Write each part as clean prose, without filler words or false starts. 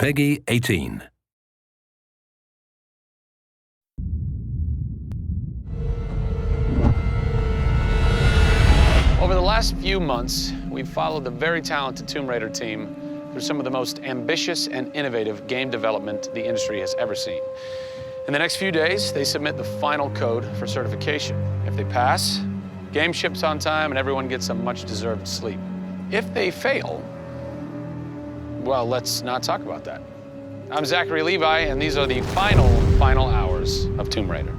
Peggy 18. Over the last few months, we've followed the very talented Tomb Raider team through some of the most ambitious and innovative game development the industry has ever seen. In the next few days, they submit the final code for certification. If they pass, game ships on time and everyone gets a much-deserved sleep. If they fail, well, let's not talk about that. I'm Zachary Levi, and these are the final hours of Tomb Raider.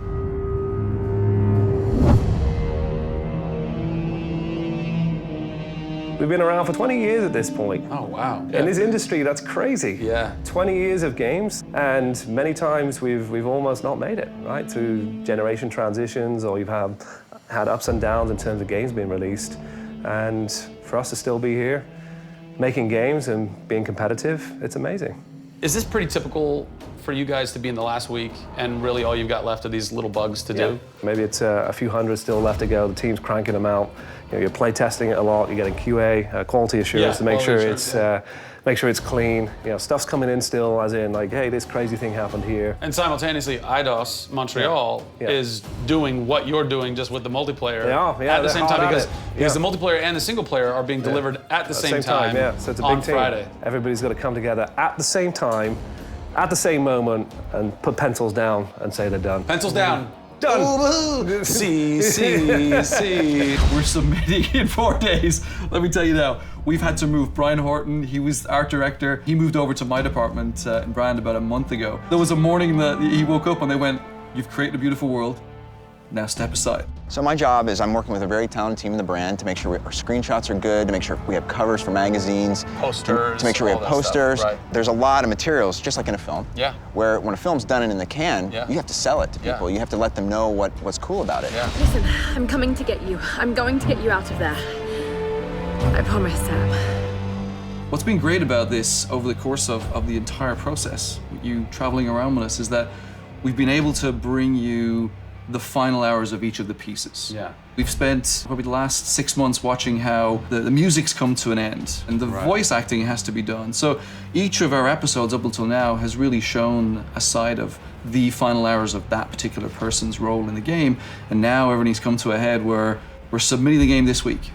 We've been around for 20 years at this point. Oh, wow. In this industry, that's crazy. Yeah. 20 years of games, and many times we've almost not made it, right? Through generation transitions, or we've had ups and downs in terms of games being released. And for us to still be here, making games and being competitive, it's amazing. Is this pretty typical for you guys to be in the last week and really all you've got left are these little bugs to do? Maybe it's a few hundred still left to go. The team's cranking them out. You know, you're play testing it a lot. You're getting QA, quality assurance, to make sure it's clean. You know, stuff's coming in still, as in like, hey, this crazy thing happened here. And simultaneously, IDOS Montreal is doing what you're doing, just with the multiplayer at the same time, because the multiplayer and the single player are being delivered at the same time. Yeah, so it's a big on team. Friday. Everybody's got to come together at the same time, at the same moment, and put pencils down and say they're done. Pencils down. Done. See. We're submitting in 4 days. Let me tell you now, we've had to move Brian Horton. He was art director. He moved over to my department in Brand about a month ago. There was a morning that he woke up and they went, "You've created a beautiful world. Now step aside." So my job is I'm working with a very talented team in the brand to make sure our screenshots are good, to make sure we have covers for magazines, Posters, to make sure we have posters. Stuff, right. There's a lot of materials, just like in a film. Yeah. Where when a film's done and in the can, you have to sell it to people. You have to let them know what's cool about it. Yeah. Listen, I'm coming to get you. I'm going to get you out of there. I promise, Sam. What's been great about this over the course of the entire process, you traveling around with us, is that we've been able to bring you the final hours of each of the pieces. Yeah. We've spent probably the last 6 months watching how the music's come to an end and the voice acting has to be done. So each of our episodes up until now has really shown a side of the final hours of that particular person's role in the game. And now everything's come to a head where we're submitting the game this week.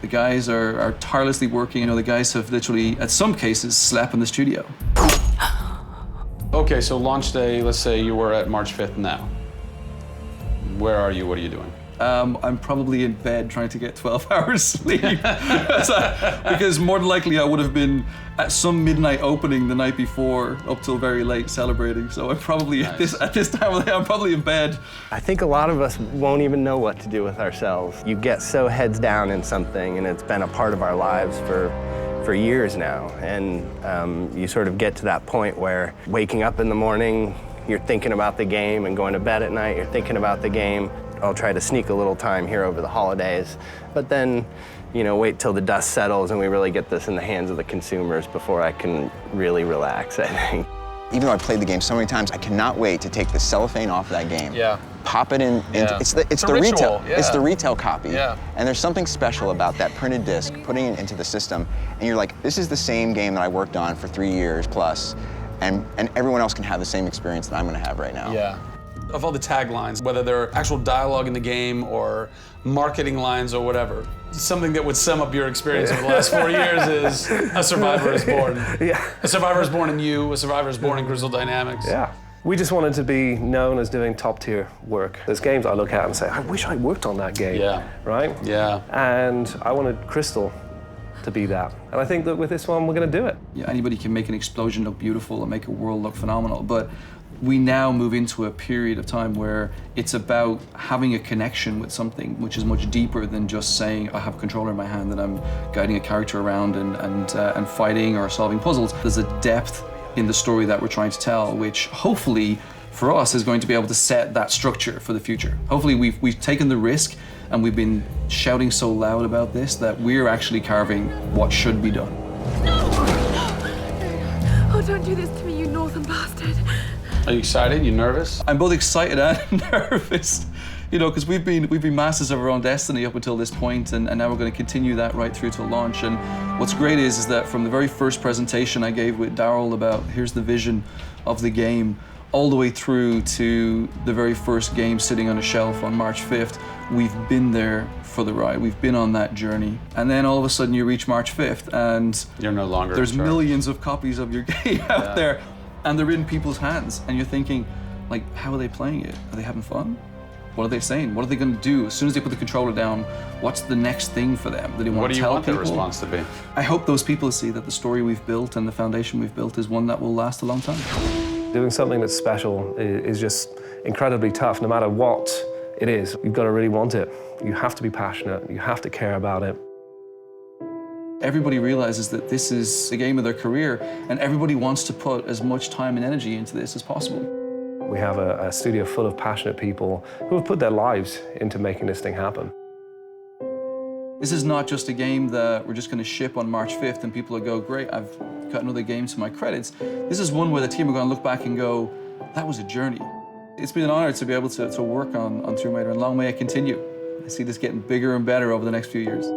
The guys are tirelessly working. You know, the guys have literally, at some cases, slept in the studio. Okay, so launch day, let's say you were at March 5th now. Where are you? What are you doing? I'm probably in bed trying to get 12 hours sleep. Because more than likely I would have been at some midnight opening the night before up till very late celebrating. So I'm probably at this time of the day, I'm probably in bed. I think a lot of us won't even know what to do with ourselves. You get so heads down in something, and it's been a part of our lives for years now. And you sort of get to that point where waking up in the morning, you're thinking about the game, and going to bed at night, you're thinking about the game. I'll try to sneak a little time here over the holidays, but then, you know, wait till the dust settles and we really get this in the hands of the consumers before I can really relax, I think. Even though I played the game so many times, I cannot wait to take the cellophane off of that game. Yeah. Pop it in. It's the ritual, retail. yeah. It's the retail copy. Yeah. And there's something special about that printed disc, putting it into the system, and you're like, this is the same game that I worked on for 3 years plus. And everyone else can have the same experience that I'm going to have right now. Yeah. Of all the taglines, whether they're actual dialogue in the game or marketing lines or whatever, something that would sum up your experience over the last 4 years is a survivor is born. Yeah. A survivor is born in you, a survivor is born in Crystal Dynamics. Yeah. We just wanted to be known as doing top-tier work. There's games I look at and say, I wish I worked on that game. Yeah. Right? Yeah. And I wanted Crystal to be that. And I think that with this one, we're going to do it. Yeah, anybody can make an explosion look beautiful and make a world look phenomenal, but we now move into a period of time where it's about having a connection with something which is much deeper than just saying I have a controller in my hand and I'm guiding a character around and fighting or solving puzzles. There's a depth in the story that we're trying to tell, which hopefully for us is going to be able to set that structure for the future. Hopefully we've taken the risk and we've been shouting so loud about this that we're actually carving what should be done. No! Oh, don't do this to me, you northern bastard. Are you excited? You nervous? I'm both excited and nervous. You know, because we've been masters of our own destiny up until this point, and now we're going to continue that right through to launch. And what's great is that from the very first presentation I gave with Daryl about here's the vision of the game, all the way through to the very first game sitting on a shelf on March 5th, we've been there for the ride. We've been on that journey. And then all of a sudden you reach March 5th and you're no longer there's in charge. Millions of copies of your game out there, and they're in people's hands. And you're thinking, like, how are they playing it? Are they having fun? What are they saying? What are they going to do? As soon as they put the controller down, what's the next thing for them? Do they want to tell people? What do you want their response to be? I hope those people see that the story we've built and the foundation we've built is one that will last a long time. Doing something that's special is just incredibly tough, no matter what it is. You've got to really want it. You have to be passionate. You have to care about it. Everybody realizes that this is the game of their career, and everybody wants to put as much time and energy into this as possible. We have a studio full of passionate people who have put their lives into making this thing happen. This is not just a game that we're just going to ship on March 5th and people will go, great, I've got another game to my credits. This is one where the team are going to look back and go, that was a journey. It's been an honor to be able to work on Tomb Raider, and long may it continue. I see this getting bigger and better over the next few years.